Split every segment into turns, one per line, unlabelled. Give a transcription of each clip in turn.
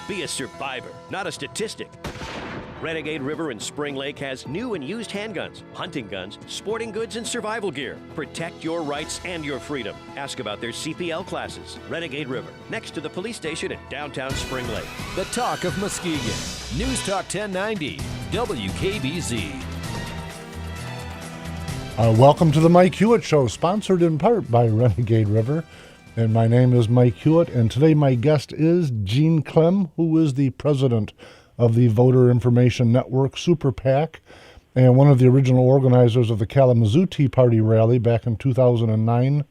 Be a survivor, not a statistic. Renegade River in Spring Lake has new and used handguns, hunting guns, sporting goods, and survival gear. Protect your rights and your freedom. Ask about their CPL classes. Renegade River, next to the police station in downtown Spring Lake.
The Talk of Muskegon. News Talk 1090, WKBZ.
Welcome to the Mike Hewitt Show, sponsored in part by Renegade River. And my name is Mike Hewitt, and today my guest is Gene Clem, who is the president of the Voter Information Network Super PAC and one of the original organizers of the Kalamazoo Tea Party rally back in 2009.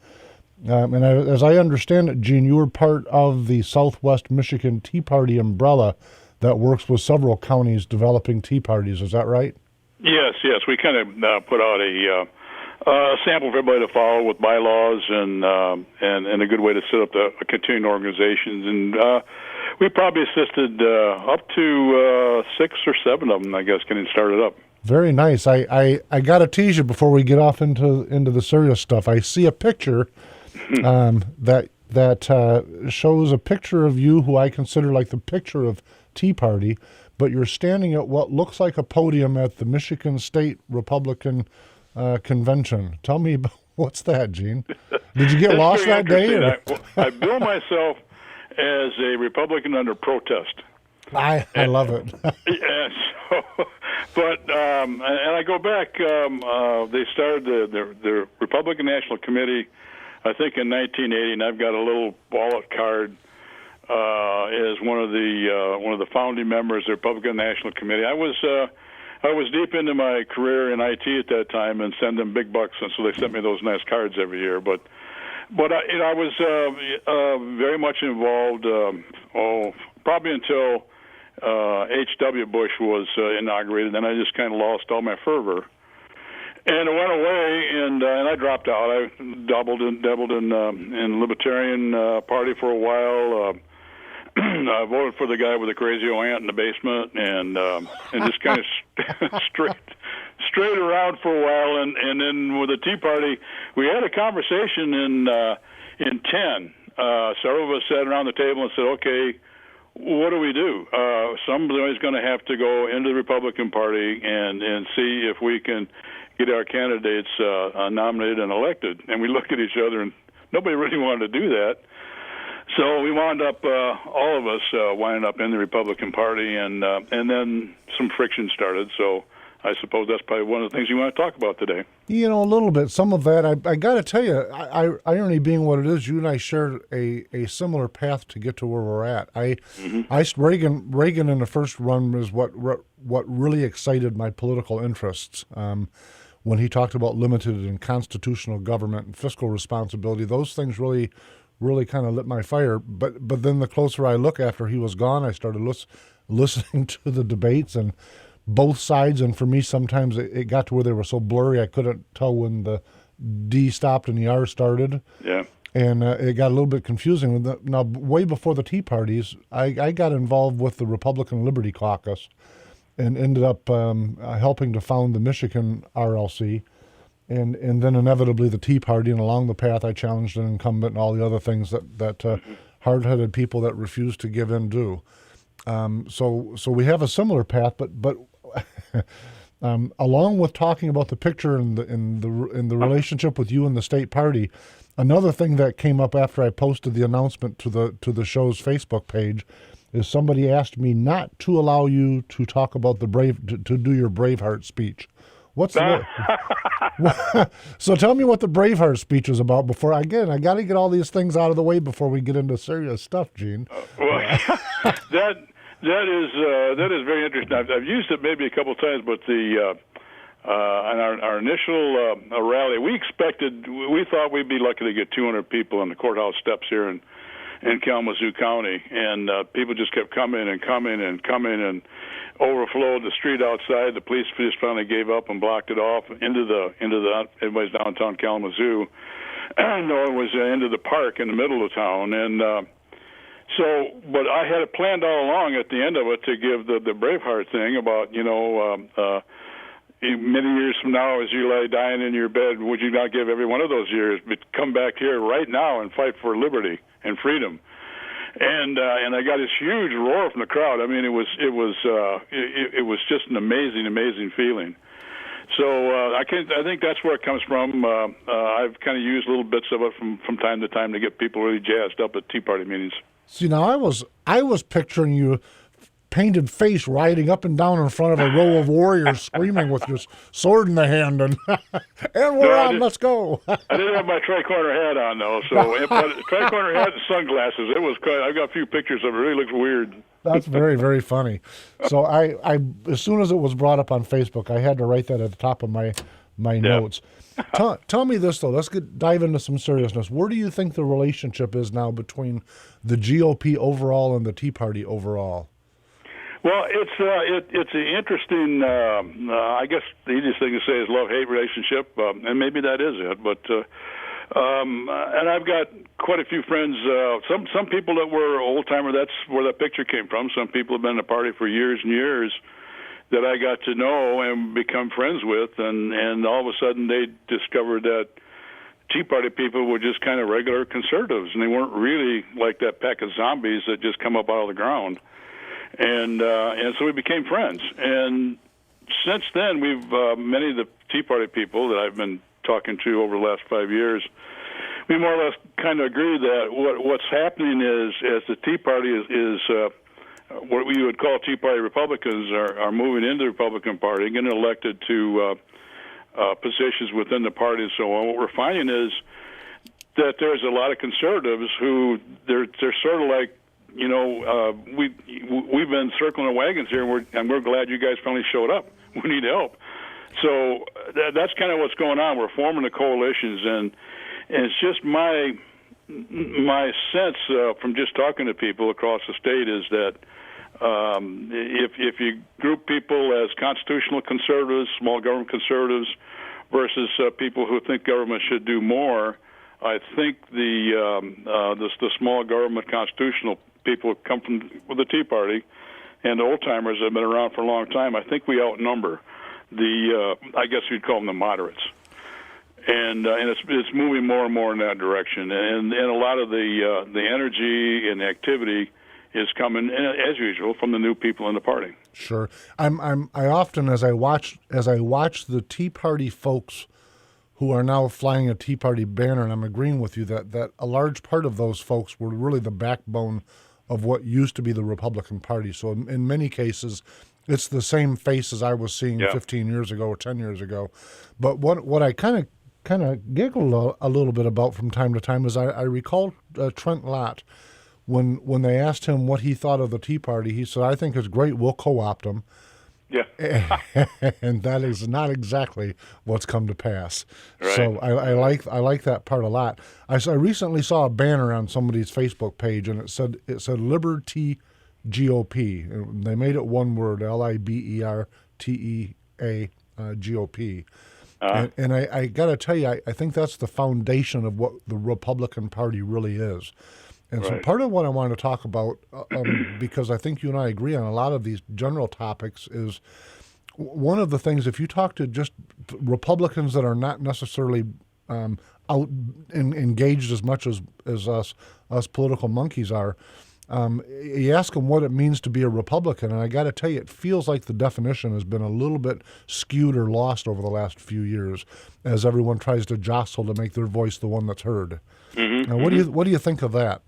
As I understand it, Gene, you were part of the Southwest Michigan Tea Party umbrella that works with several counties developing tea parties. Is that right?
Yes. We kind of put out a sample for everybody to follow with bylaws and a good way to set up the continuing organizations. And we probably assisted up to 6 or 7 of them, I guess, getting started up.
Very nice. I got to tease you before we get off into the serious stuff. I see a picture that shows a picture of you who I consider like the picture of Tea Party, but you're standing at what looks like a podium at the Michigan State Republican Convention. Tell me, what's that, Gene? Did you get lost that day?
I bill myself as a Republican under protest.
I love it.
Yeah, but I go back. They started the Republican National Committee, I think, in 1980, and I've got a little wallet card as one of the founding members of the Republican National Committee. I was deep into my career in IT at that time and send them big bucks, and so they sent me those nice cards every year. But I was very much involved. Probably until H.W. Bush was inaugurated, then I just kind of lost all my fervor, and it went away. And I dropped out. I dabbled in Libertarian Party for a while. I voted for the guy with the crazy old aunt in the basement, and just kind of straight around for a while, and then with the Tea Party, we had a conversation in 10. Several of us sat around the table and said, "Okay, what do we do? Somebody's going to have to go into the Republican Party and see if we can get our candidates nominated and elected." And we looked at each other, and nobody really wanted to do that. So we wound up, all of us winding up in the Republican Party, and then some friction started. So I suppose that's probably one of the things you want to talk about today.
You know, a little bit. Some of that, I got to tell you, irony being what it is, you and I shared a similar path to get to where we're at. Reagan in the first run was what really excited my political interests. When he talked about limited and constitutional government and fiscal responsibility, those things really kind of lit my fire. But then the closer I look after he was gone, I started listening to the debates and both sides. And for me, sometimes it got to where they were so blurry I couldn't tell when the D stopped and the R started. Yeah. And it got a little bit confusing. Now, way before the Tea Parties, I got involved with the Republican Liberty Caucus and ended up helping to found the Michigan RLC. And then inevitably the Tea Party, and along the path I challenged an incumbent and all the other things that hard-headed people that refuse to give in do. So we have a similar path, but along with talking about the picture and the relationship with you and the state party, another thing that came up after I posted the announcement to the show's Facebook page is somebody asked me not to allow you to talk about to do your Braveheart speech. What's so tell me what the Braveheart speech is about before I got to get all these things out of the way before we get into serious stuff, Gene.
That is very interesting. I've used it maybe a couple of times, but on our initial rally, we thought we'd be lucky to get 200 people on the courthouse steps here in Kalamazoo County, and people just kept coming and overflowed the street outside. The police just finally gave up and blocked it off into everybody's downtown Kalamazoo. No, it was into the park in the middle of town, and but I had it planned all along at the end of it to give the Braveheart thing about many years from now, as you lie dying in your bed, would you not give every one of those years, but come back here right now and fight for liberty and freedom? And I got this huge roar from the crowd. I mean, it was just an amazing feeling. So I think that's where it comes from. I've kind of used little bits of it from time to time to get people really jazzed up at Tea Party meetings.
See, now I was picturing you painted face riding up and down in front of a row of warriors screaming with your sword in the hand and we're on, let's go.
I didn't have my tri-corner hat on though, so tri-corner hat and sunglasses. It was quite, I've got a few pictures of it. It really looks weird.
That's very, very funny. So I as soon as it was brought up on Facebook, I had to write that at the top of my notes. Tell me this though. Let's dive into some seriousness. Where do you think the relationship is now between the GOP overall and the Tea Party overall?
Well, it's an interesting. I guess the easiest thing to say is love-hate relationship, and maybe that is it. But and I've got quite a few friends. Some people that were old-timer. That's where that picture came from. Some people have been in the party for years and years that I got to know and become friends with, and all of a sudden they discovered that Tea Party people were just kind of regular conservatives, and they weren't really like that pack of zombies that just come up out of the ground. And so we became friends. And since then, we've many of the Tea Party people that I've been talking to over the last 5 years, we more or less kind of agree that what's happening is, as the Tea Party is what we would call Tea Party Republicans are moving into the Republican Party, getting elected to positions within the party and so on. What we're finding is that there's a lot of conservatives who they're sort of like, you know, we've been circling the wagons here, and we're glad you guys finally showed up. We need help. So that's kind of what's going on. We're forming the coalitions, and it's just my sense from just talking to people across the state is that if you group people as constitutional conservatives, small government conservatives, versus people who think government should do more, I think the small government constitutional people come from the Tea Party, and the old-timers have been around for a long time. I think we outnumber the, I guess you'd call them the moderates. And it's moving more and more in that direction. And a lot of the energy and the activity is coming, as usual, from the new people in the party.
Sure. I often, as I watch the Tea Party folks who are now flying a Tea Party banner, and I'm agreeing with you that a large part of those folks were really the backbone of what used to be the Republican Party. So in many cases, it's the same faces I was seeing 15 years ago or 10 years ago. But what I kind of giggle a little bit about from time to time is I recall Trent Lott, when they asked him what he thought of the Tea Party, he said, "I think it's great. We'll co-opt them."
Yeah.
And that is not exactly what's come to pass.
Right.
So I like that part a lot. I recently saw a banner on somebody's Facebook page, and it said Liberty GOP. And they made it one word, LIBERTEA GOP. And I got to tell you, I think that's the foundation of what the Republican Party really is. And so part of what I want to talk about, because I think you and I agree on a lot of these general topics, is one of the things, if you talk to just Republicans that are not necessarily out engaged as much as us political monkeys are, you ask them what it means to be a Republican, and I got to tell you, it feels like the definition has been a little bit skewed or lost over the last few years as everyone tries to jostle to make their voice the one that's heard. Now, what do you think of that?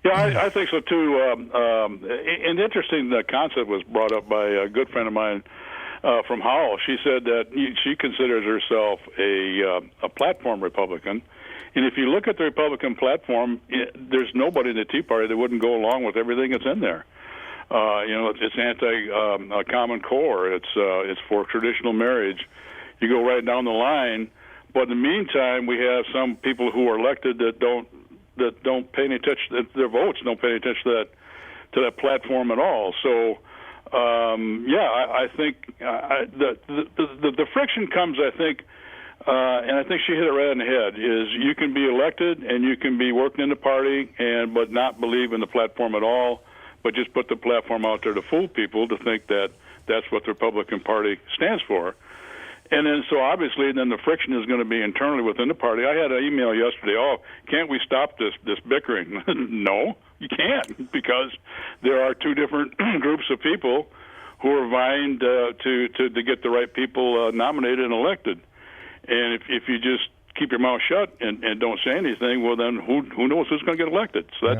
Yeah, I think so too. An interesting concept was brought up by a good friend of mine from Howell. She said that she considers herself a platform Republican, and if you look at the Republican platform, there's nobody in the Tea Party that wouldn't go along with everything that's in there. It's anti-Common Core. It's for traditional marriage. You go right down the line, but in the meantime, we have some people who are elected that don't pay any attention. Their votes don't pay any attention to that platform at all. So, I think the friction comes. I think, and I think she hit it right on the head. Is you can be elected and you can be working in the party but not believe in the platform at all, but just put the platform out there to fool people to think that that's what the Republican Party stands for. And then, so obviously, then the friction is going to be internally within the party. I had an email yesterday. Oh, can't we stop this bickering? No, You can't, because there are two different groups of people who are vying to get the right people nominated and elected. And if you just keep your mouth shut and don't say anything, well, then who knows who's going to get elected? So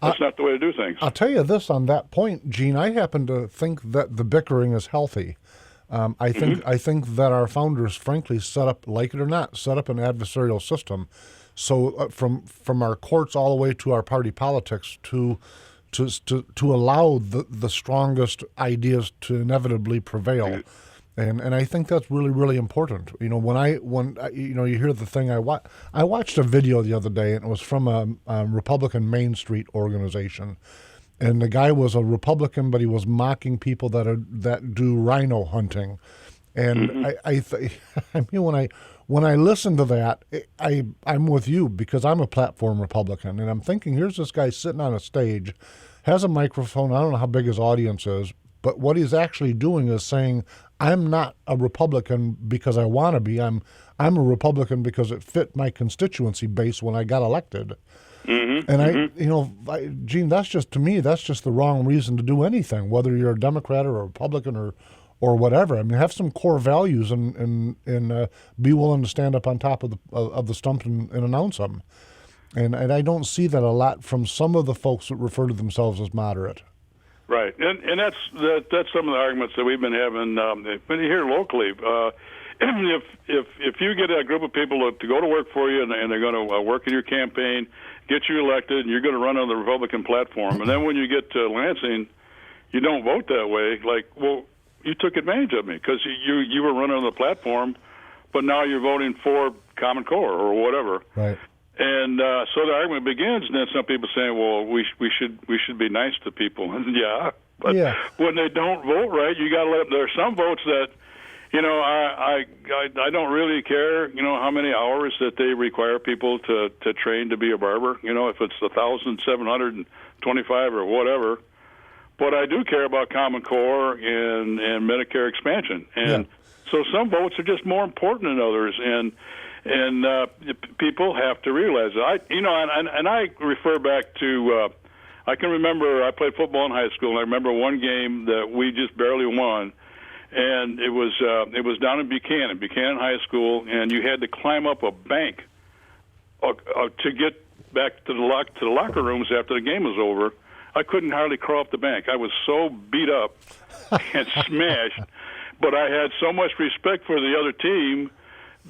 that's not the way to do things.
I'll tell you this on that point, Gene. I happen to think that the bickering is healthy. I think that our founders, frankly, set up, like it or not, set up an adversarial system. So from our courts all the way to our party politics to allow the strongest ideas to inevitably prevail. And I think that's really, really important. You know, when you hear the thing, I watched a video the other day, and it was from a Republican Main Street organization, and the guy was a Republican, but he was mocking people that do rhino hunting, and I mean when I listen to that, I'm with you, because I'm a platform Republican, and I'm thinking, here's this guy sitting on a stage, has a microphone. I don't know how big his audience is, but what he's actually doing is saying, I'm not a Republican because I want to be. I'm a Republican because it fit my constituency base when I got elected. And Gene, that's just, to me, that's just the wrong reason to do anything, whether you're a Democrat or a Republican or whatever. I mean, have some core values and be willing to stand up on top of the stump and announce them. And I don't see that a lot from some of the folks that refer to themselves as moderate.
Right, and that's some of the arguments that we've been having here locally. If you get a group of people to go to work for you, and they're going to work in your campaign, get you elected, and you're going to run on the Republican platform, and then when you get to Lansing, you don't vote that way. Like, well, you took advantage of me because you were running on the platform, but now you're voting for Common Core or whatever. Right. And so the argument begins, and then some people saying, "Well, we should be nice to people." And but when they don't vote right, you got to let them. There are some votes that, I don't really care, how many hours that they require people to train to be a barber. If it's 1,725 or whatever. But I do care about Common Core and Medicare expansion, and so some votes are just more important than others, and people have to realize that. And I refer back to, I can remember I played football in high school, and I remember one game that we just barely won, and it was down in Buchanan High School, and you had to climb up a bank to get back to the locker rooms after the game was over. I couldn't hardly crawl up the bank. I was so beat up and smashed, but I had so much respect for the other team.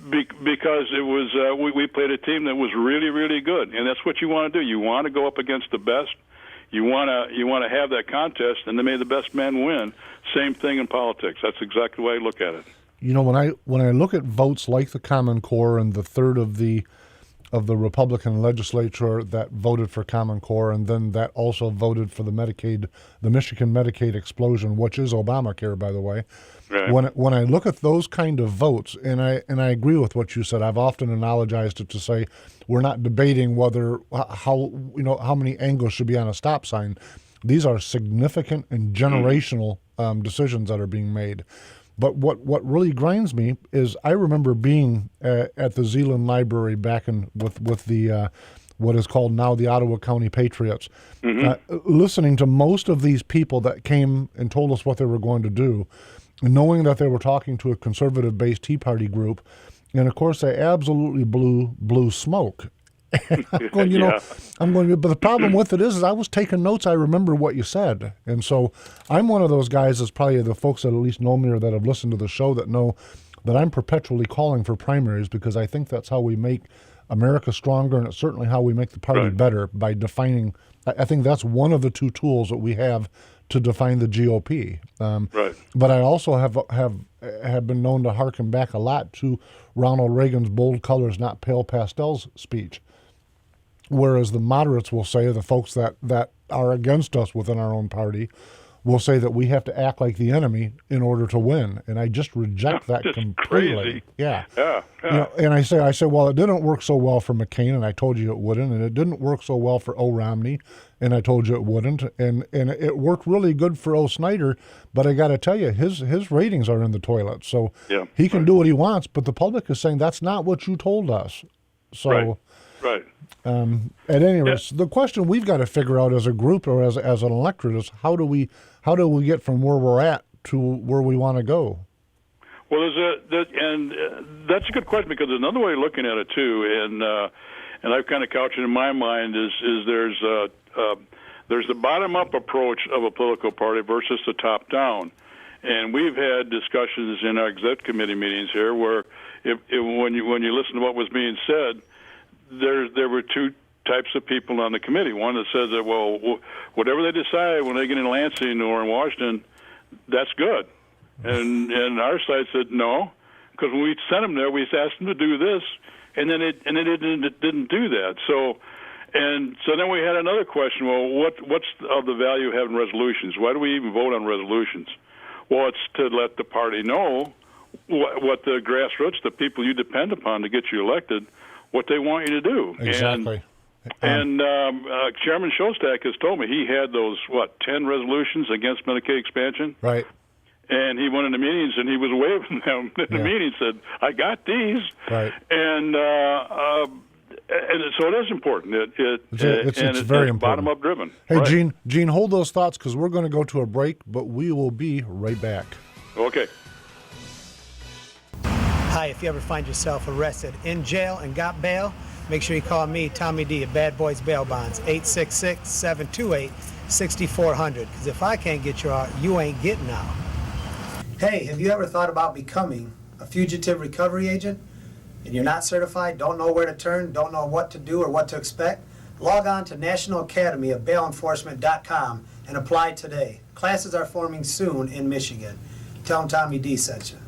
Because it was we played a team that was really, really good, and that's what you want to do. You want to go up against the best. You want to have that contest, and then may the best man win. Same thing in politics. That's exactly the way I look at it.
When I look at votes like the Common Core and the third of the Republican legislature that voted for Common Core, and then that also voted for the Michigan Medicaid explosion, which is Obamacare, by the way. Right. When I look at those kind of votes, and I agree with what you said, I've often analogized it to say we're not debating how many angles should be on a stop sign. These are significant and generational decisions that are being made. But what really grinds me is I remember being at the Zeeland Library back with the what is called now the Ottawa County Patriots, listening to most of these people that came and told us what they were going to do, knowing that they were talking to a conservative-based Tea Party group, and of course they absolutely blew smoke. And I'm going, but the problem with it is I was taking notes. I remember what you said. And so I'm one of those guys that's probably the folks that at least know me or that have listened to the show that know that I'm perpetually calling for primaries, because I think that's how we make America stronger, and it's certainly how we make the party better by defining. I think that's one of the two tools that we have to define the GOP. But I also have been known to hearken back a lot to Ronald Reagan's bold colors, not pale pastels speech. Whereas the moderates will say, the folks that are against us within our own party will say that we have to act like the enemy in order to win. And I just reject that completely.
Crazy.
Yeah. And I say, well, it didn't work so well for McCain, and I told you it wouldn't. And it didn't work so well for O. Romney, and I told you it wouldn't. And it worked really good for O. Snyder, but I got to tell you, his ratings are in the toilet. So he can do what he wants, but the public is saying that's not what you told us. So.
Right.
At any rate, the question we've got to figure out as a group or as an electorate is how do we get from where we're at to where we want to go?
Well, that's a good question, because there's another way of looking at it too, and I've kind of couched it in my mind is there's the bottom-up approach of a political party versus the top-down, and we've had discussions in our exec committee meetings here where when you listen to what was being said, there were two types of people on the committee. One that says that, well, whatever they decide when they get in Lansing or in Washington, that's good. And our side said no, because when we sent them there, we asked them to do this, and then it didn't do that. So then we had another question. Well, what's of the value of having resolutions? Why do we even vote on resolutions? Well, it's to let the party know what the grassroots, the people you depend upon to get you elected, what they want you to do.
Exactly.
And Chairman Shostak has told me he had those 10 resolutions against Medicaid expansion.
Right.
And he went into meetings and he was waving them in the meeting. Said, "I got these." Right. And so it is important. It's
very important.
Bottom up driven.
Hey,
right.
Gene, hold those thoughts because we're going to go to a break, but we will be right back.
Okay.
Hi, if you ever find yourself arrested in jail and got bail, make sure you call me, Tommy D, at Bad Boys Bail Bonds, 866-728-6400. Because if I can't get you out, you ain't getting out. Hey, have you ever thought about becoming a fugitive recovery agent? And you're not certified, don't know where to turn, don't know what to do or what to expect? Log on to National Academy of Bail Enforcement.com and apply today. Classes are forming soon in Michigan. Tell them Tommy D sent you.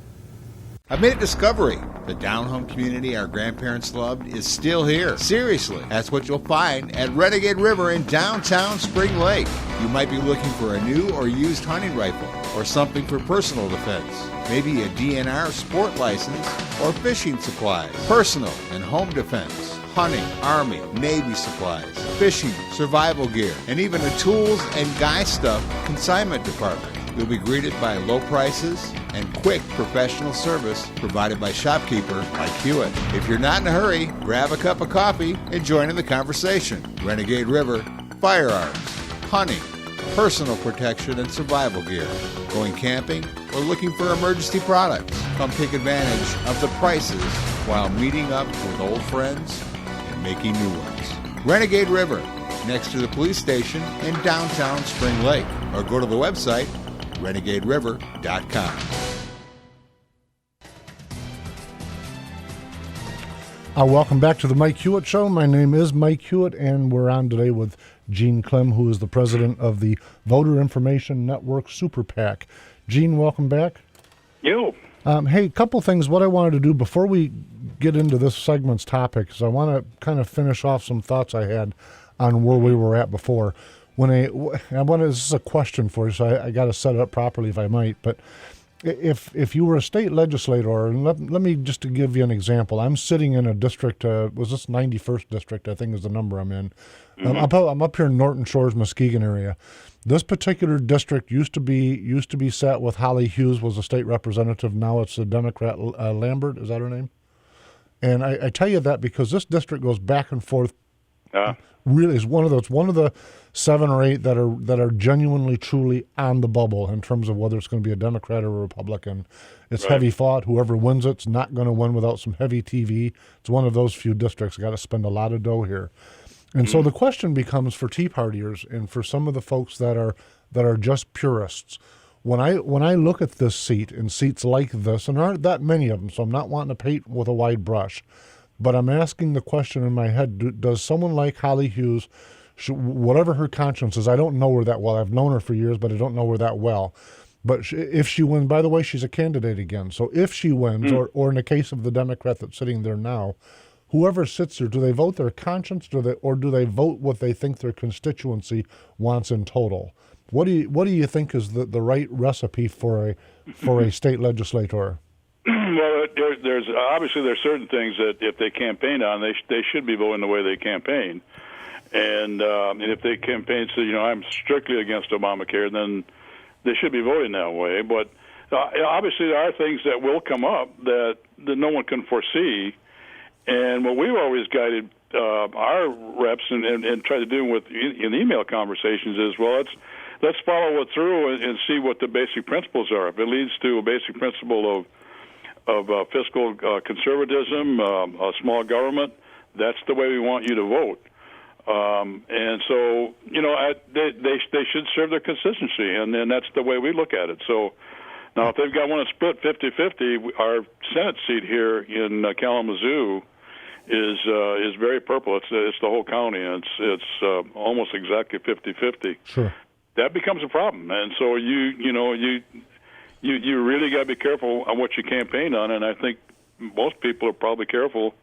I've made a discovery. The down-home community our grandparents loved is still here. Seriously, that's what you'll find at Renegade River in downtown Spring Lake. You might be looking for a new or used hunting rifle or something for personal defense. Maybe a DNR sport license or fishing supplies, personal and home defense, hunting, Army, Navy supplies, fishing, survival gear, and even a tools and guy stuff consignment department. You'll be greeted by low prices and quick professional service provided by shopkeeper like Hewitt. If you're not in a hurry, grab a cup of coffee and join in the conversation. Renegade River, firearms, hunting, personal protection and survival gear, going camping, or looking for emergency products. Come take advantage of the prices while meeting up with old friends and making new ones. Renegade River, next to the police station in downtown Spring Lake, or go to the website renegaderiver.com.
Welcome back to the Mike Hewitt Show. My name is Mike Hewitt, and we're on today with Gene Clem, who is the president of the Voter Information Network Super PAC. Gene, welcome back.
You.
Hey, a couple things. What I wanted to do before we get into this segment's topic is I want to kind of finish off some thoughts I had on where we were at before. This is a question for you, so I got to set it up properly if I might. But if you were a state legislator, and let me just to give you an example. I'm sitting in a district. Was this 91st district? I think is the number I'm in. Mm-hmm. I'm up here in Norton Shores, Muskegon area. This particular district used to be sat with Holly Hughes, was a state representative. Now it's the Democrat Lambert. Is that her name? And I tell you that because this district goes back and forth. Really is one of the 7 or 8 that are genuinely, truly on the bubble in terms of whether it's going to be a Democrat or a Republican. It's right. Heavy fought. Whoever wins it's not going to win without some heavy TV. It's one of those few districts. Got to spend a lot of dough here. And so the question becomes for Tea Partiers and for some of the folks that are just purists. When I look at this seat and seats like this, and there aren't that many of them, so I'm not wanting to paint with a wide brush. But I'm asking the question in my head, does someone like Holly Hughes, whatever her conscience is, I don't know her that well. I've known her for years, but I don't know her that well. But if she wins, by the way, she's a candidate again. So if she wins, or in the case of the Democrat that's sitting there now, whoever sits there, do they vote their conscience, or do they vote what they think their constituency wants in total? What do you think is the right recipe for a state legislator?
Well, there's obviously there's certain things that if they campaign on, they should be voting the way they campaign, and if they campaign say, I'm strictly against Obamacare, then they should be voting that way. But obviously there are things that will come up that no one can foresee, and what we've always guided our reps and try to do with in email conversations is, well, let's follow it through and see what the basic principles are. If it leads to a basic principle of fiscal conservatism, a small government, that's the way we want you to vote. And so, they should serve their consistency, and then that's the way we look at it. So now, if they've got one that's split 50-50, our Senate seat here in Kalamazoo is very purple. It's the whole county, and it's almost exactly 50-50.
Sure.
That becomes a problem, and so you really got to be careful on what you campaign on, and I think most people are probably careful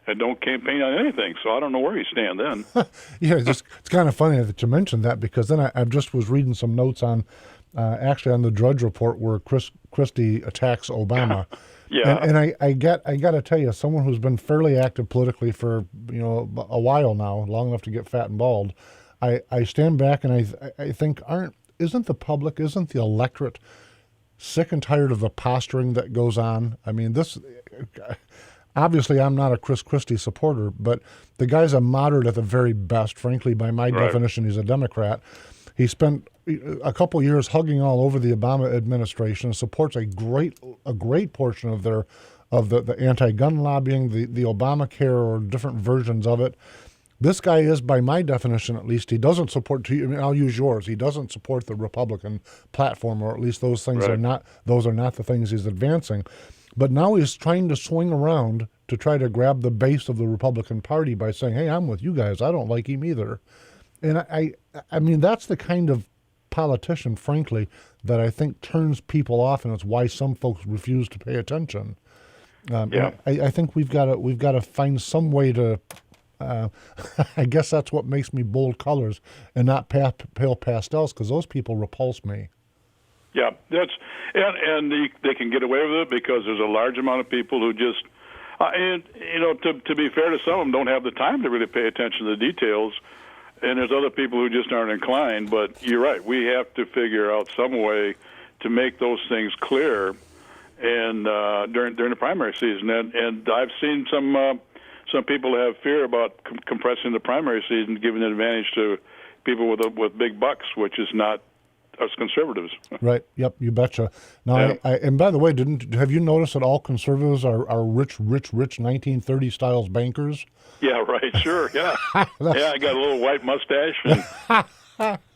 and don't campaign on anything. So I don't know where you stand then.
Yeah, it's kind of funny that you mentioned that, because then I just was reading some notes on actually on the Drudge Report where Christie attacks Obama.
Yeah,
and I got to tell you, someone who's been fairly active politically for a while now, long enough to get fat and bald, I stand back and I think isn't the electorate sick and tired of the posturing that goes on? I mean, this. Obviously, I'm not a Chris Christie supporter, but the guy's a moderate at the very best. Frankly, by my definition, he's a Democrat. He spent a couple years hugging all over the Obama administration, supports a great portion of the anti-gun lobbying, the Obamacare or different versions of it. This guy is, by my definition at least, he doesn't support. I'll use yours. He doesn't support the Republican platform, or at least those things are not the things he's advancing. But now he's trying to swing around to try to grab the base of the Republican Party by saying, hey, I'm with you guys. I don't like him either. And I mean, that's the kind of politician, frankly, that I think turns people off, and it's why some folks refuse to pay attention. I think we've got to find some way to, I guess that's what makes me bold colors and not pale pastels, because those people repulse me.
Yeah, and they can get away with it because there's a large amount of people who just, to be fair to some of them, don't have the time to really pay attention to the details, and there's other people who just aren't inclined. But you're right, we have to figure out some way to make those things clear, and during the primary season. And I've seen some people have fear about compressing the primary season, giving an advantage to people with big bucks, which is not us conservatives. Right.
Yep. You betcha. Now, and by the way, have you noticed that all conservatives are rich 1930 styles bankers?
Yeah. Right. Sure. Yeah. I got a little white mustache. And,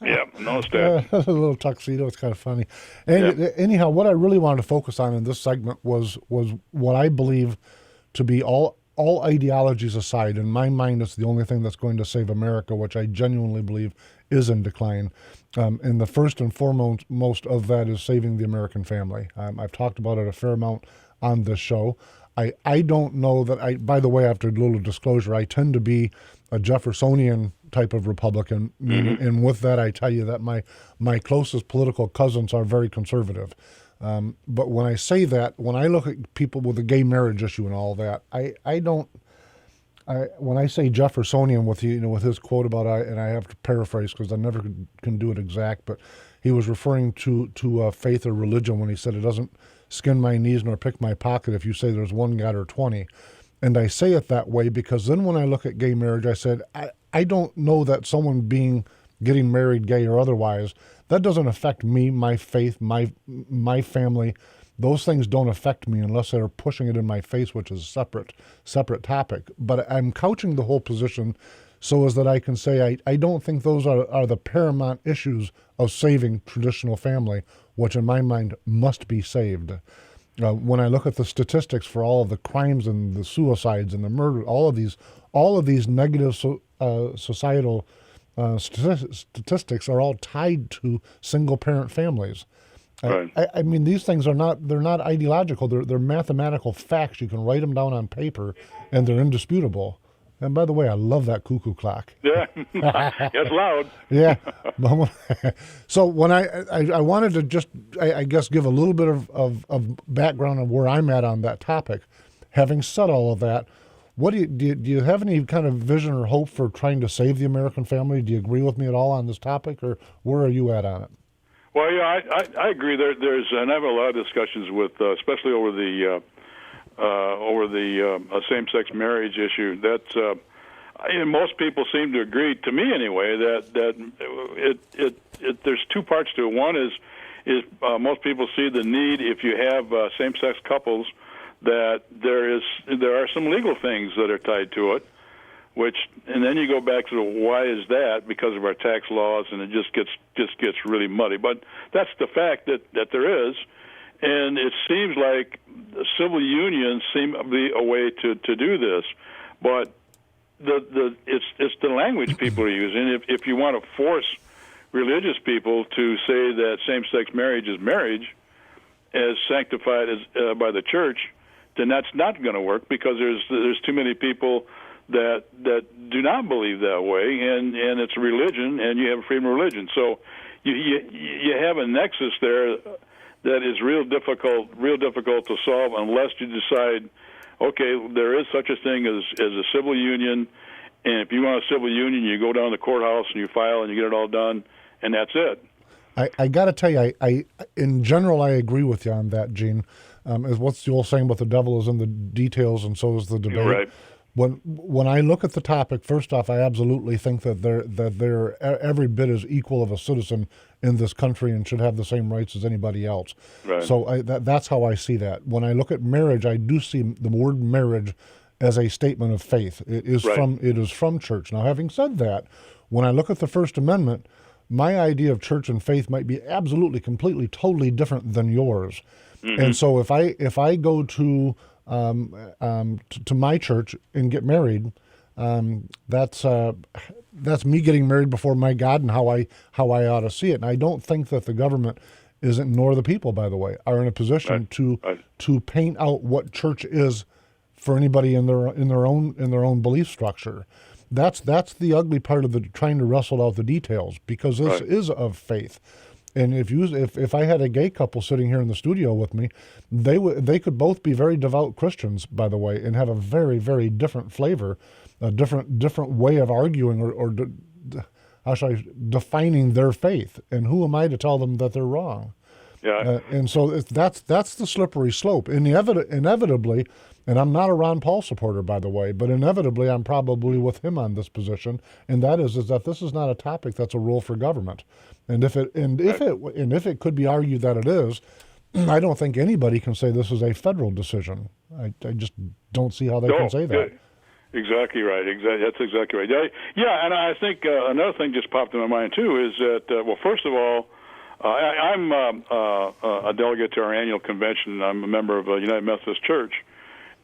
yeah. Noticed that.
A little tuxedo. It's kind of funny. And anyhow, what I really wanted to focus on in this segment was what I believe to be all ideologies aside. In my mind, it's the only thing that's going to save America, which I genuinely believe is in decline. And the first and foremost of that is saving the American family. I've talked about it a fair amount on this show. I don't know that by the way, after a little disclosure, I tend to be a Jeffersonian type of Republican. Mm-hmm. And with that, I tell you that my closest political cousins are very conservative. But when I say that, when I look at people with the gay marriage issue and all that, when I say Jeffersonian with his quote about and I have to paraphrase because I never can do it exact, but he was referring to faith or religion when he said it doesn't skin my knees nor pick my pocket if you say there's one God or 20. And I say it that way because then when I look at gay marriage, I said I don't know that someone getting married, gay or otherwise, that doesn't affect me, my faith, my family. Those things don't affect me unless they're pushing it in my face, which is a separate topic. But I'm couching the whole position so as that I can say I don't think those are the paramount issues of saving traditional family, which in my mind must be saved. When I look at the statistics for all of the crimes and the suicides and the murder, all of these negative societal statistics are all tied to single-parent families.
Right.
I mean, these things they're not ideological. They're mathematical facts. You can write them down on paper, and they're indisputable. And by the way, I love that cuckoo clock.
Yeah, it's loud.
Yeah. So when I wanted to just, I guess, give a little bit of background on where I'm at on that topic. Having said all of that, what do you have any kind of vision or hope for trying to save the American family? Do you agree with me at all on this topic, or where are you at on it?
Well, yeah, I agree. There's, and I have a lot of discussions with, especially over the same-sex marriage issue. That's and most people seem to agree, to me anyway, that there's two parts to it. One is most people see the need, if you have same-sex couples, that there are some legal things that are tied to it, and then you go back to why is that? Because of our tax laws, and it just gets really muddy. But that's the fact that there is, and it seems like civil unions seem to be a way to do this, but it's the language people are using. If you want to force religious people to say that same-sex marriage is marriage, as sanctified as by the church, then that's not going to work, because there's too many people that do not believe that way, and it's a religion, and you have a freedom of religion. So you have a nexus there that is real difficult to solve unless you decide, okay, there is such a thing as a civil union, and if you want a civil union, you go down to the courthouse and you file and you get it all done, and that's it.
I got to tell you, I in general, I agree with you on that, Gene. Is what's the old saying about the devil is in the details, and so is the debate.
You're right.
When I look at the topic, first off, I absolutely think that they're every bit as equal of a citizen in this country and should have the same rights as anybody else.
Right.
So that's how I see that. When I look at marriage, I do see the word marriage as a statement of faith. It is from church. Now, having said that, when I look at the First Amendment, my idea of church and faith might be absolutely, completely, totally different than yours. Mm-hmm. And so if I go to my church and get married, that's me getting married before my God and how I ought to see it. And I don't think that the government isn't, nor the people, by the way, are in a position to paint out what church is for anybody in their own belief structure. That's the ugly part of the trying to wrestle out the details, because this is of faith. And if I had a gay couple sitting here in the studio with me, they could both be very devout Christians, by the way, and have a very, very different flavor, a different way of arguing or how should I, defining their faith. And who am I to tell them that they're wrong?
Yeah.
And so that's the slippery slope. Inevitably, and I'm not a Ron Paul supporter, by the way, but inevitably I'm probably with him on this position, and that is that this is not a topic that's a rule for government. And if it could be argued that it is, I don't think anybody can say this is a federal decision. I just don't see how they can say that.
Exactly right. That's exactly right. Yeah, and I think another thing just popped in my mind too is that well, first of all, I'm a delegate to our annual convention. I'm a member of United Methodist Church,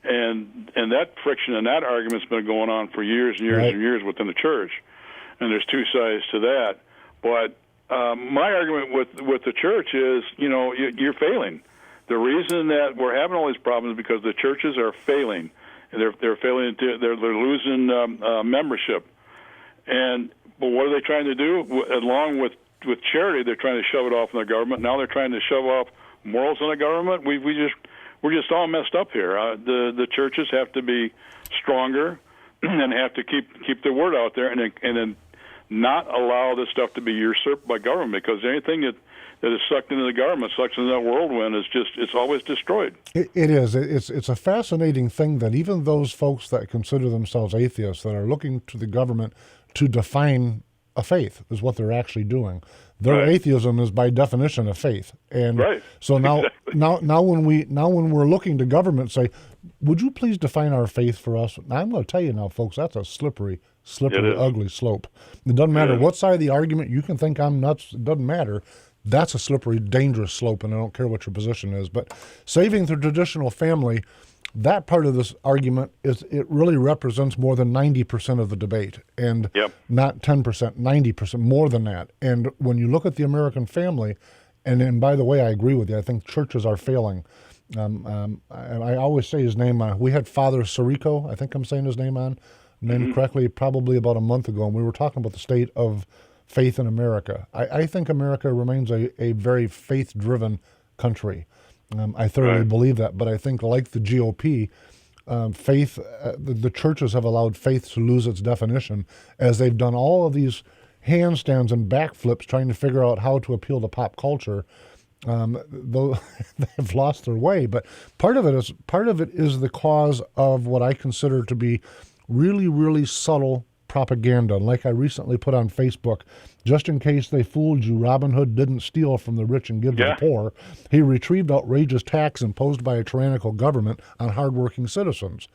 and that friction and that argument's been going on for years and years and years within the church. And there's two sides to that. But my argument with the church is, you're failing. The reason that we're having all these problems is because the churches are failing. They're failing. They're losing membership. But what are they trying to do? Along with charity, they're trying to shove it off on the government. Now they're trying to shove off morals on the government. We're just all messed up here. The churches have to be stronger and have to keep their word out there, and then not allow this stuff to be usurped by government, because anything that is sucked into the government, sucked into that whirlwind, it's always destroyed. It
is. It's a fascinating thing that even those folks that consider themselves atheists, that are looking to the government to define a faith, is what they're actually doing. Their atheism is by definition a faith. And so now when we're looking to government, say, would you please define our faith for us? Now, I'm going to tell you now, folks, that's a slippery, ugly slope. It doesn't matter what side of the argument you can think I'm nuts. It doesn't matter. That's a slippery, dangerous slope, and I don't care what your position is. But saving the traditional family, that part of this argument it really represents more than 90% of the debate, and not 10%, 90%, more than that. And when you look at the American family, and by the way, I agree with you. I think churches are failing. I always say his name. We had Father Sirico, I think I'm saying his name correctly, probably about a month ago, and we were talking about the state of faith in America. I think America remains a very faith-driven country. I thoroughly believe that, but I think, like the GOP, faith, the churches have allowed faith to lose its definition, as they've done all of these handstands and backflips trying to figure out how to appeal to pop culture. Though they've lost their way, but part of it is the cause of what I consider to be really, really subtle propaganda. And like I recently put on Facebook, just in case they fooled you, Robin Hood didn't steal from the rich and give to the poor. He retrieved outrageous tax imposed by a tyrannical government on hardworking citizens.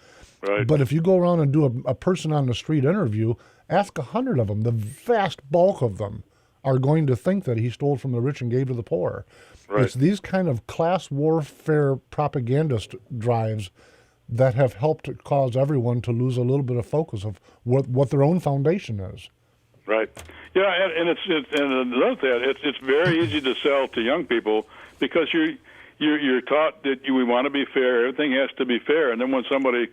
Right.
But if you go around and do a person on the street interview, ask 100 of them, the vast bulk of them are going to think that he stole from the rich and gave to the poor.
Right.
It's these kind of class warfare propagandist drives that have helped cause everyone to lose a little bit of focus of what their own foundation is.
Right. Yeah, and and another thing, it's very easy to sell to young people because you're taught that we want to be fair. Everything has to be fair, and then when somebody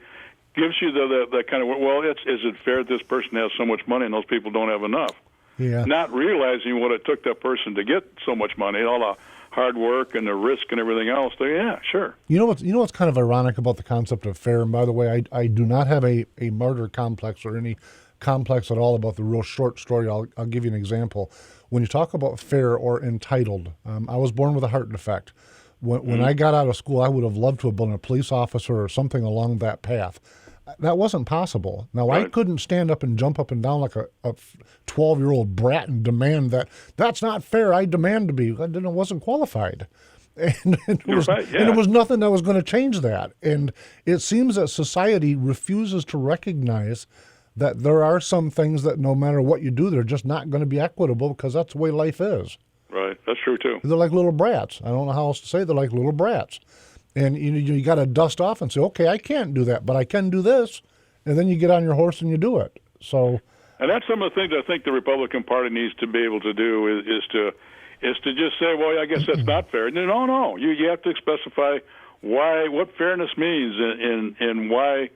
gives you that kind of, well, is it fair that this person has so much money and those people don't have enough?
Yeah.
Not realizing what it took that person to get so much money, all the hard work and the risk and everything else. So, yeah, sure.
You know what's kind of ironic about the concept of fair, and by the way, I do not have a martyr complex or any complex at all about the real short story. I'll give you an example. When you talk about fair or entitled, I was born with a heart defect. When I got out of school, I would have loved to have been a police officer or something along that path. That wasn't possible. Now, right. I couldn't stand up and jump up and down like a 12-year-old brat and demand that's not fair. I demand to be. I wasn't qualified. And it was nothing that was going to change that. And it seems that society refuses to recognize that there are some things that no matter what you do, they're just not going to be equitable because that's the way life is.
Right. That's true, too.
They're like little brats. I don't know how else to say. They're like little brats. And you got to dust off and say, okay, I can't do that, but I can do this. And then you get on your horse and you do it. So,
and that's some of the things I think the Republican Party needs to be able to do is to just say, well, I guess that's not fair. No. You have to specify what fairness means and why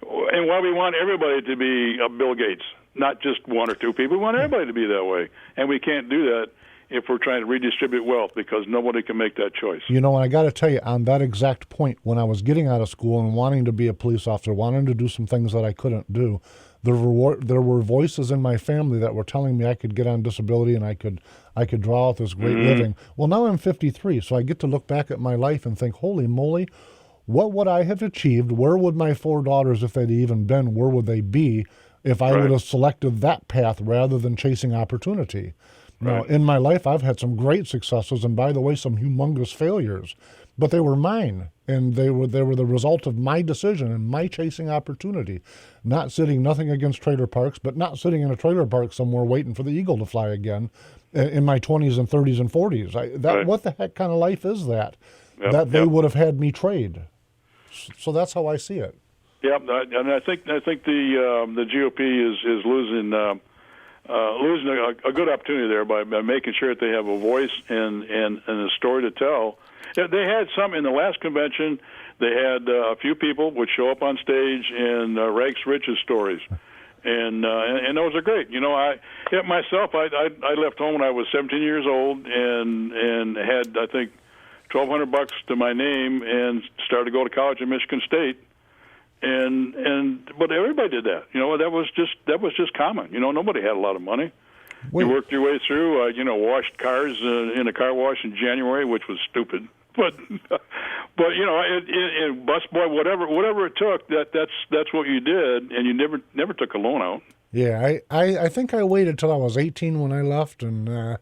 we want everybody to be Bill Gates, not just one or two people. We want everybody to be that way, and we can't do that if we're trying to redistribute wealth because nobody can make that choice.
And I got to tell you, on that exact point, when I was getting out of school and wanting to be a police officer, wanting to do some things that I couldn't do, there were voices in my family that were telling me I could get on disability and I could draw out this great living. Well, now I'm 53, so I get to look back at my life and think, holy moly, what would I have achieved? Where would my 4 daughters, if they'd even been, where would they be if I would have selected that path rather than chasing opportunity? Now, in my life, I've had some great successes, and by the way, some humongous failures, but they were mine, and they were the result of my decision and my chasing opportunity. Nothing against trailer parks, but not sitting in a trailer park somewhere waiting for the eagle to fly again in my 20s and 30s and 40s. What the heck kind of life is that? They would have had me trade. So that's how I see it.
Yeah, and I think the GOP is losing a good opportunity there by making sure that they have a voice and a story to tell. They had some in the last convention. They had a few people would show up on stage and rags to riches stories, and those are great. I left home when I was 17 years old and had I think $1,200 to my name and started to go to college at Michigan State. But everybody did that. That was just common. Nobody had a lot of money. You worked your way through. Washed cars in a car wash in January, which was stupid. But busboy, whatever it took, that's what you did, and you never took a loan out.
Yeah, I think I waited till I was 18 when I left, and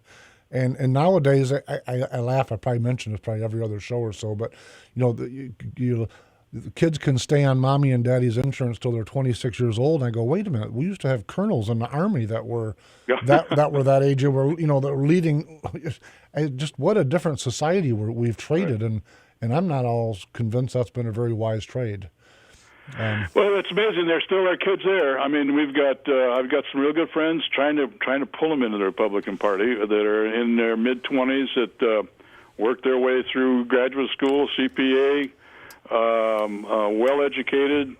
nowadays I laugh. I probably mention this probably every other show or so, but the kids can stay on mommy and daddy's insurance till they're 26 years old. And I go, wait a minute, we used to have colonels in the Army that were that age, that were leading. Just what a different society we've traded, and I'm not all convinced that's been a very wise trade.
Well, it's amazing. There still are kids there. I mean, I've got some real good friends trying to pull them into the Republican Party that are in their mid-20s that worked their way through graduate school, CPA. Well-educated,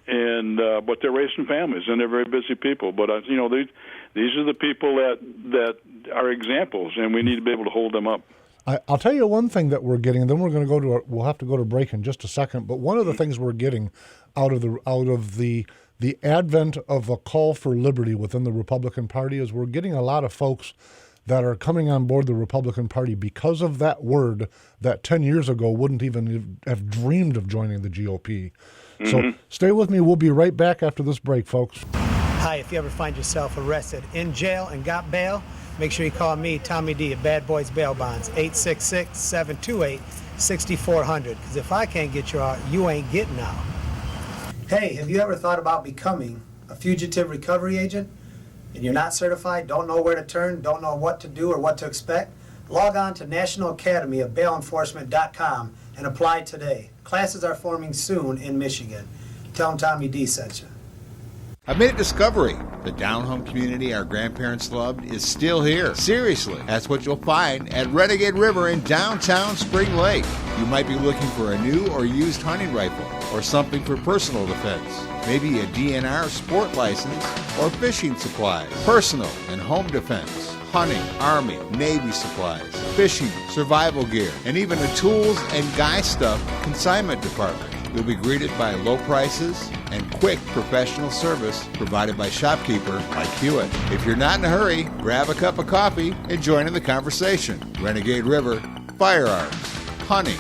but they're raising families, and they're very busy people. But these are the people that are examples, and we need to be able to hold them up.
I'll tell you one thing that we're getting, and then we'll have to go to break in just a second. But one of the things we're getting out of the advent of a call for liberty within the Republican Party is we're getting a lot of folks that are coming on board the Republican Party because of that word that 10 years ago wouldn't even have dreamed of joining the GOP. So stay with me. We'll be right back after this break, folks.
Hi, if you ever find yourself arrested in jail and got bail, make sure you call me, Tommy D, at Bad Boys Bail Bonds, 866-728-6400. Because if I can't get you out, you ain't getting out. Hey, have you ever thought about becoming a fugitive recovery agent? And you're not certified, don't know where to turn, don't know what to do or what to expect? Log on to National Academy of Bail Enforcement.com and apply today. Classes are forming soon in Michigan. Tell them Tommy D sent you.
I've made a discovery. The down-home community our grandparents loved is still here. Seriously, that's what you'll find at Renegade River in downtown Spring Lake. You might be looking for a new or used hunting rifle or something for personal defense. Maybe a DNR sport license or fishing supplies, personal and home defense, hunting, Army, Navy supplies, fishing, survival gear, and even a tools and guy stuff consignment department. You'll be greeted by low prices and quick professional service provided by shopkeeper like Hewitt. If you're not in a hurry, grab a cup of coffee and join in the conversation. Renegade River, firearms, hunting,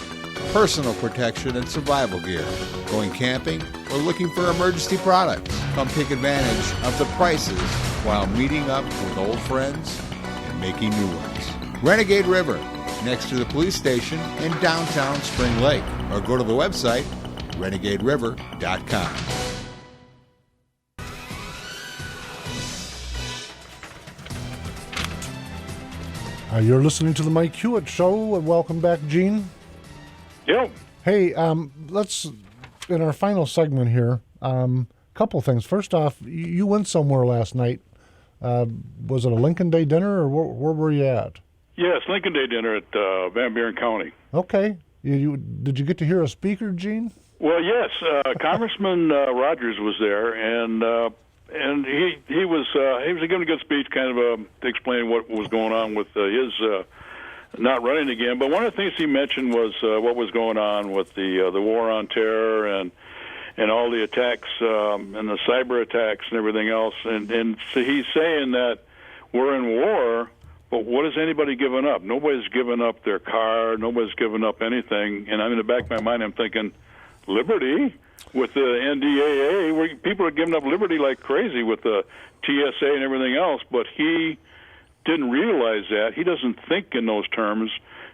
personal protection and survival gear, going camping, or looking for emergency products. Come take advantage of the prices while meeting up with old friends and making new ones. Renegade River, next to the police station in downtown Spring Lake, or go to the website renegaderiver.com.
You're listening to the Mike Hewitt Show, and welcome back, Gene.
Yep.
Hey, let's, in our final segment here, couple things. First off, you went somewhere last night. Was it a Lincoln Day dinner, or where were you at?
Yes, Lincoln Day dinner at Van Buren County.
Okay. Did you get to hear a speaker, Gene?
Well, yes, Congressman Rogers was there, and he was giving a good speech, kind of explaining what was going on with his not running again. But one of the things he mentioned was what was going on with the war on terror and all the attacks and the cyber attacks and everything else. And so he's saying that we're in war, but what has anybody given up? Nobody's given up their car. Nobody's given up anything. And I'm in the back of my mind, I'm thinking, liberty with the NDAA, where people are giving up liberty like crazy with the TSA and everything else, but he didn't realize that. He doesn't think in those terms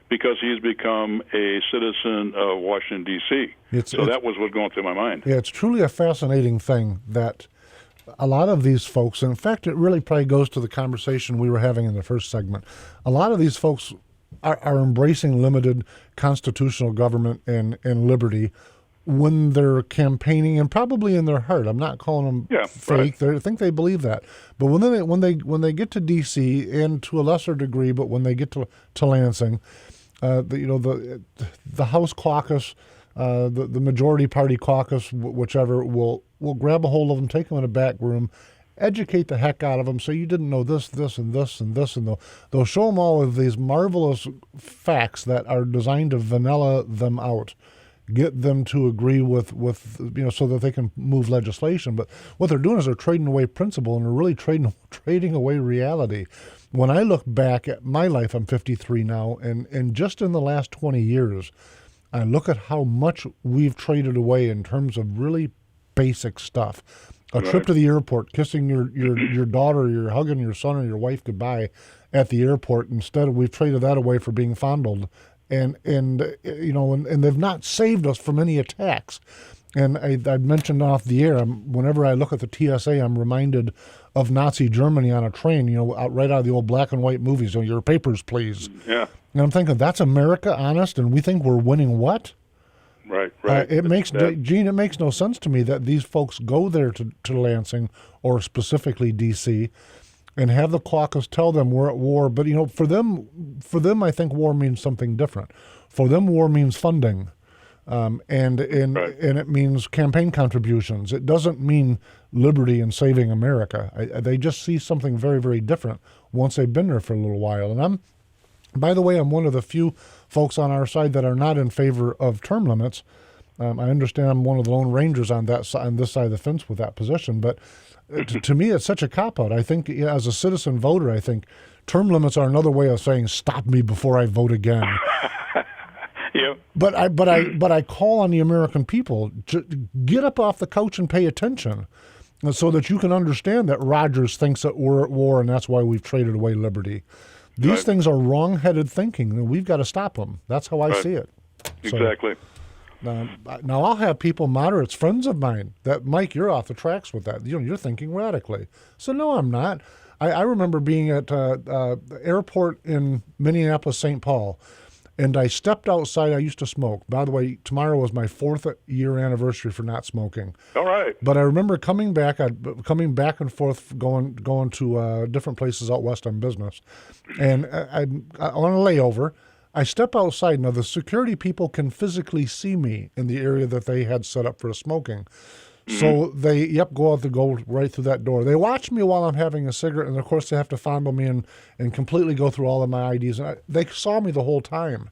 because he's become a citizen of Washington, D.C. That was what going through my mind.
Yeah, it's truly a fascinating thing that a lot of these folks, in fact, it really probably goes to the conversation we were having in the first segment. A lot of these folks are embracing limited constitutional government and liberty when they're campaigning, and probably in their heart. I'm not calling them fake. Right. I think they believe that. But when they get to D.C. and to a lesser degree, but when they get to Lansing, the House caucus, the majority party caucus, whichever, will grab a hold of them, take them in a back room, educate the heck out of them. So you didn't know this, and this, and this, and they'll show them all of these marvelous facts that are designed to vanilla them out. Get them to agree with so that they can move legislation. But what they're doing is they're trading away principle, and they're really trading away reality. When I look back at my life, I'm 53 now, and just in the last 20 years, I look at how much we've traded away in terms of really basic stuff. A trip to the airport, kissing your daughter, you're hugging your son or your wife goodbye at the airport. Instead, we've traded that away for being fondled. And they've not saved us from any attacks. And I mentioned off the air, whenever I look at the TSA, I'm reminded of Nazi Germany on a train, right out of the old black and white movies. Your papers, please.
Yeah.
And I'm thinking, that's America, honest, and we think we're winning what?
Right.
Gene, it makes no sense to me that these folks go there to Lansing, or specifically D.C., and have the caucus tell them we're at war. But, for them, I think war means something different. For them, war means funding, and it means campaign contributions. It doesn't mean liberty and saving America. They just see something very, very different once they've been there for a little while. And by the way, I'm one of the few folks on our side that are not in favor of term limits. I understand I'm one of the lone rangers on this side of the fence with that position, but to me, it's such a cop-out. I think as a citizen voter, I think term limits are another way of saying, stop me before I vote again.
Yeah, Yeah.
But I call on the American people to get up off the couch and pay attention, so that you can understand that Rogers thinks that we're at war and that's why we've traded away liberty. These things are wrong-headed thinking, and we've got to stop them. That's how I see it.
Exactly.
So, now I'll have people, moderates, friends of mine, that, Mike, you're off the tracks with that. You're thinking radically. So no, I'm not. I remember being at the airport in Minneapolis, St. Paul, and I stepped outside. I used to smoke. By the way, tomorrow was my 4th year anniversary for not smoking.
All right.
But I remember coming back and forth, going to different places out west on business, and on a layover, I step outside. Now the security people can physically see me in the area that they had set up for smoking. So they, go right through that door. They watch me while I'm having a cigarette, and of course they have to fondle me and completely go through all of my IDs. And they saw me the whole time,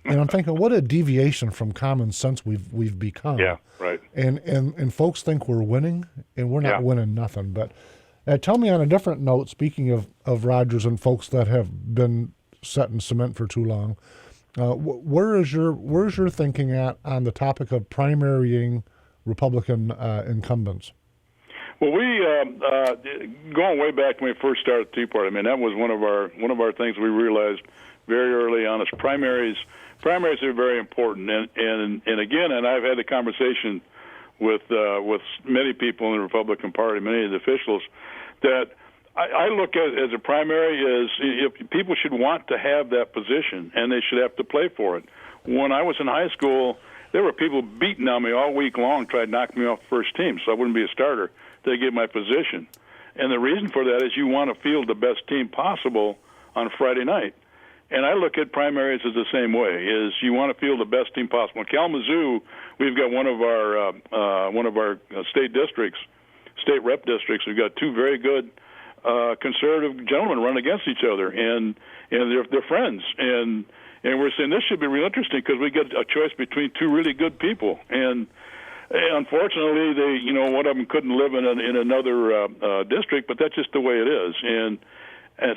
and I'm thinking, what a deviation from common sense we've become.
Yeah, right.
And folks think we're winning, and we're not winning nothing. But tell me on a different note, speaking of Rogers and folks that have been set in cement for too long, where's your thinking at on the topic of primarying Republican incumbents?
Well, we going way back when we first started the Tea Party. I mean, that was one of our things we realized very early on. Is primaries are very important, and again, and I've had a conversation with many people in the Republican Party, many of the officials, that I look at it as a primary as if people should want to have that position, and they should have to play for it. When I was in high school, there were people beating on me all week long, trying to knock me off the first team so I wouldn't be a starter to get my position. And the reason for that is you want to field the best team possible on Friday night. And I look at primaries as the same way, is you want to field the best team possible. In Kalamazoo, we've got one of our state districts, state rep districts. We've got two very good conservative gentlemen run against each other, and they're friends. And we're saying this should be real interesting because we get a choice between two really good people. And unfortunately, one of them couldn't live in another district, but that's just the way it is. And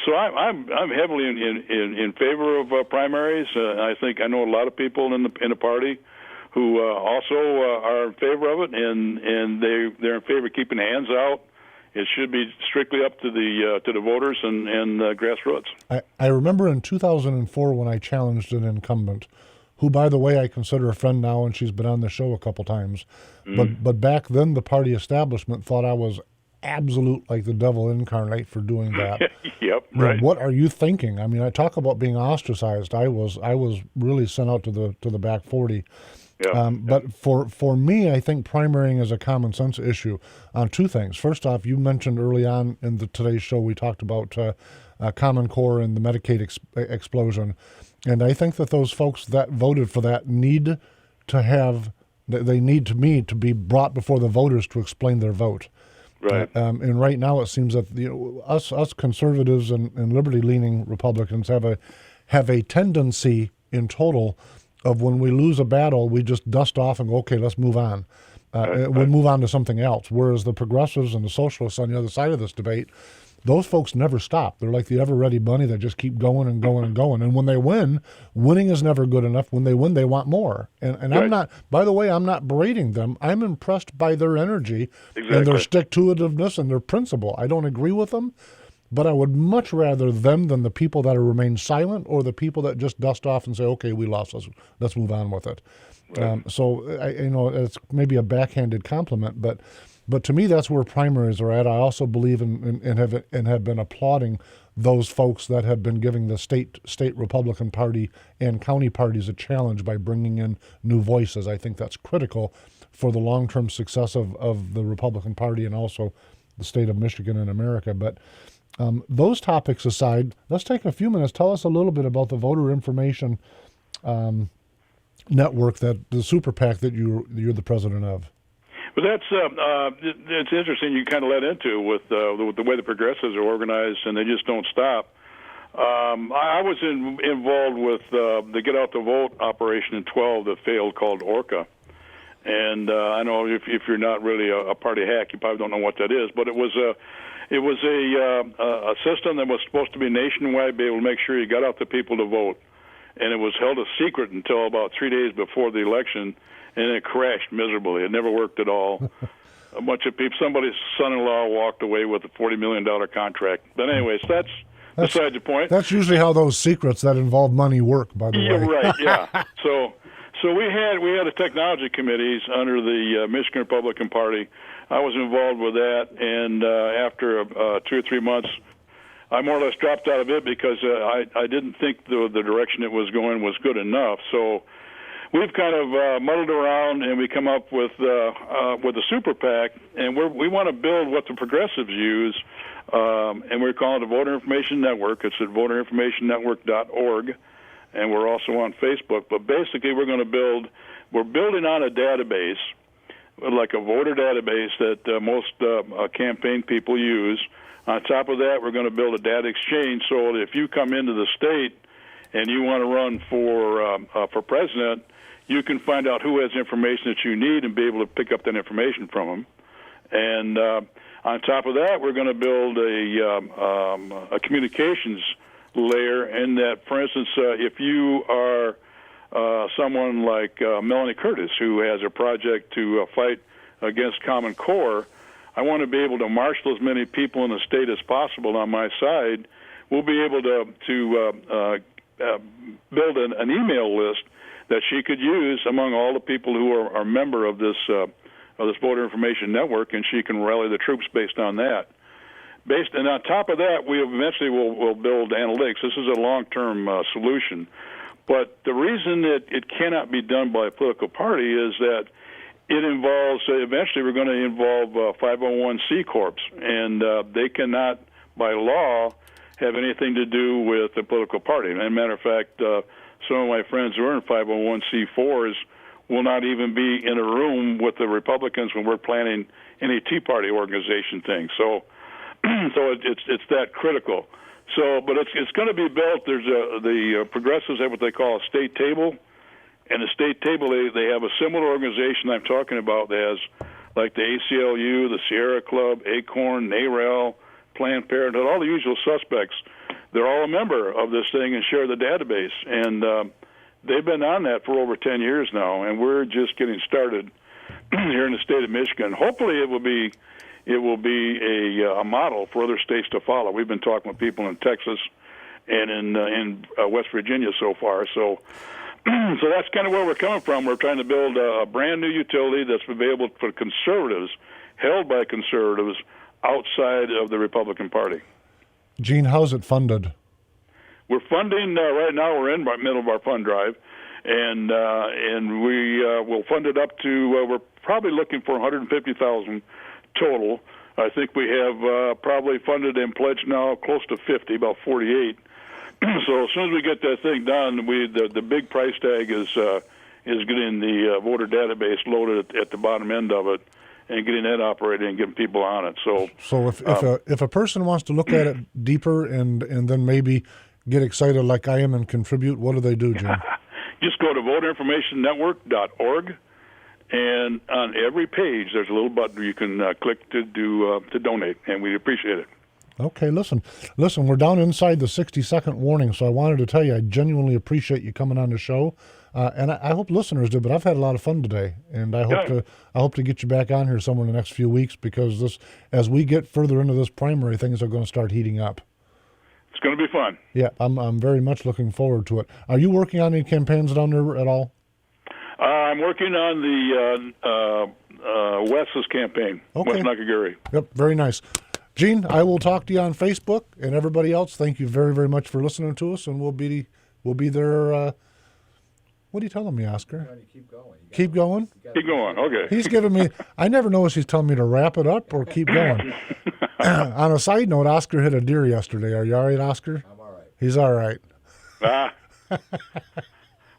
so I'm heavily in favor of primaries. I know a lot of people in the party who also are in favor of it, and they're in favor of keeping hands out. It should be strictly up to the voters and grassroots.
I remember in 2004 when I challenged an incumbent, who, by the way, I consider a friend now, and she's been on the show a couple times. But back then, the party establishment thought I was absolute, like the devil incarnate, for doing that.
Yep, right.
What are you thinking? I mean, I talk about being ostracized. I was really sent out to the back 40. Yeah. But for me, I think primarying is a common sense issue on two things. First off, you mentioned early on in today's show, we talked about Common Core and the Medicaid explosion. And I think that those folks that voted for that need me to be brought before the voters to explain their vote.
Right.
And right now it seems that us conservatives and liberty-leaning Republicans have a tendency in total of when we lose a battle, we just dust off and go, okay, let's move on. We'll move on to something else. Whereas the progressives and the socialists on the other side of this debate, those folks never stop. They're like the ever-ready bunny that just keep going and going and going. And when they win, winning is never good enough. When they win, they want more. And right. I'm not, by the way, I'm not berating them. I'm impressed by their energy and their stick-to-itiveness and their principle. I don't agree with them, but I would much rather them than the people that remain silent or the people that just dust off and say, okay, we lost, let's move on with it. Right. So it's maybe a backhanded compliment, but to me, that's where primaries are at. I also believe in have been applauding those folks that have been giving the state Republican Party and county parties a challenge by bringing in new voices. I think that's critical for the long-term success of the Republican Party and also the state of Michigan and America. But those topics aside, let's take a few minutes. Tell us a little bit about the voter information network, that the super PAC that you're the president of.
Well, it's interesting. You kind of led into with the way the progressives are organized, and they just don't stop. I was involved with the Get Out the Vote operation in 12 that failed, called ORCA. And I know if you're not really a party hack, you probably don't know what that is. But it was a system that was supposed to be nationwide, be able to make sure you got out the people to vote. and it was held a secret until about 3 days before the election, and it crashed miserably. It never worked at all. A bunch of people, somebody's son-in-law walked away with a $40 million contract. But anyways, that's beside the point.
That's usually how those secrets that involve money work, by the way.
Yeah, right, yeah. So we had a technology committees under the Michigan Republican Party. I was involved with that, and after 2 or 3 months, I more or less dropped out of it because I didn't think the direction it was going was good enough. So we've kind of muddled around, and we come up with a super PAC, and we want to build what the progressives use, and we're calling it the Voter Information Network. It's at voterinformationnetwork.org, and we're also on Facebook. But basically, we're building on a database, like a voter database that most campaign people use. On top of that, we're going to build a data exchange so that if you come into the state and you want to run for president, you can find out who has information that you need and be able to pick up that information from them. And on top of that, we're going to build a communications layer in that, for instance, if you are someone like Melanie Curtis, who has a project to fight against Common Core, I want to be able to marshal as many people in the state as possible on my side. We'll be able to build an email list that she could use among all the people who are a member of this voter information network, and she can rally the troops based on that. And on top of that, we eventually will build analytics. This is a long-term solution. But the reason that it cannot be done by a political party is that it involves, eventually we're going to involve 501c corps, and they cannot, by law, have anything to do with a political party. And as a matter of fact, some of my friends who are in 501c4s will not even be in a room with the Republicans when we're planning any Tea Party organization thing. So it's that critical. So, but it's going to be built. There's the progressives have what they call a state table, and the state table they have a similar organization I'm talking about that has like the ACLU, the Sierra Club, Acorn, NARAL, Planned Parenthood, all the usual suspects. They're all a member of this thing and share the database, and they've been on that for over 10 years now, and we're just getting started here in the state of Michigan. Hopefully, it will be a model for other states to follow. We've been talking with people in Texas and in West Virginia so far. So that's kind of where we're coming from. We're trying to build a brand new utility that's available for conservatives, held by conservatives outside of the Republican Party.
Gene, how's it funded?
We're funding right now. We're in the middle of our fund drive, and we will fund it up to. We're probably looking for $150,000 total. I think we have probably funded and pledged now close to 50, about 48. So as soon as we get that thing done, the big price tag is getting the voter database loaded at the bottom end of it and getting that operating and getting people on it. So if a person wants to look at it deeper and then maybe get excited like I am and contribute, what do they do, Jim? Just go to voterinformationnetwork.org. And on every page, there's a little button you can click to donate, and we appreciate it.
Okay, listen, we're down inside the 60-second warning, so I wanted to tell you I genuinely appreciate you coming on the show, and I hope listeners do. But I've had a lot of fun today, and I hope to get you back on here somewhere in the next few weeks because as we get further into this primary, things are going to start heating up.
It's going to be fun.
Yeah, I'm very much looking forward to it. Are you working on any campaigns down there at all?
I'm working on the Wes's campaign,
okay.
Wes Nakagiri.
Yep, very nice. Gene, I will talk to you on Facebook, and everybody else, thank you very, very much for listening to us, and we'll be there. What are you telling me, Oscar?
Keep going.
Keep going?
Keep going, okay.
He's giving me, I never know if he's telling me to wrap it up or keep going. On a side note, Oscar hit a deer yesterday. Are you all right, Oscar?
I'm all right.
He's all right.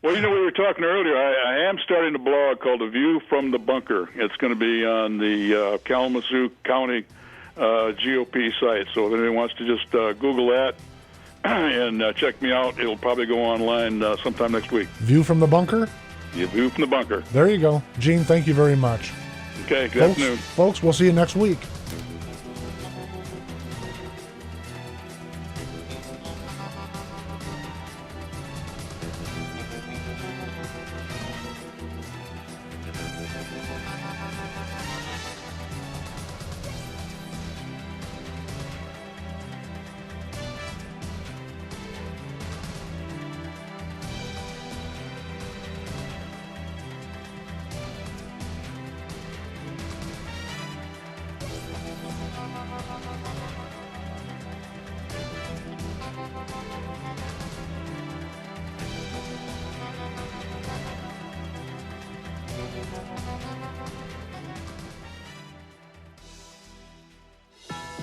Well, we were talking earlier. I am starting a blog called A View from the Bunker. It's going to be on the Kalamazoo County GOP site. So if anyone wants to just Google that and check me out, it'll probably go online sometime next week.
View from the Bunker?
Yeah, View from the Bunker.
There you go. Gene, thank you very much.
Okay, good afternoon.
Folks, we'll see you next week.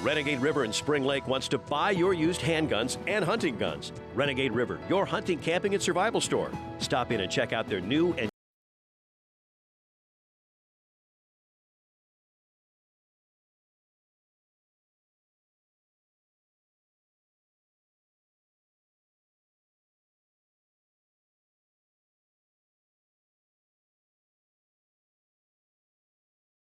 Renegade River in Spring Lake wants to buy your used handguns and hunting guns. Renegade River, your hunting, camping, and survival store. Stop in and check out their new and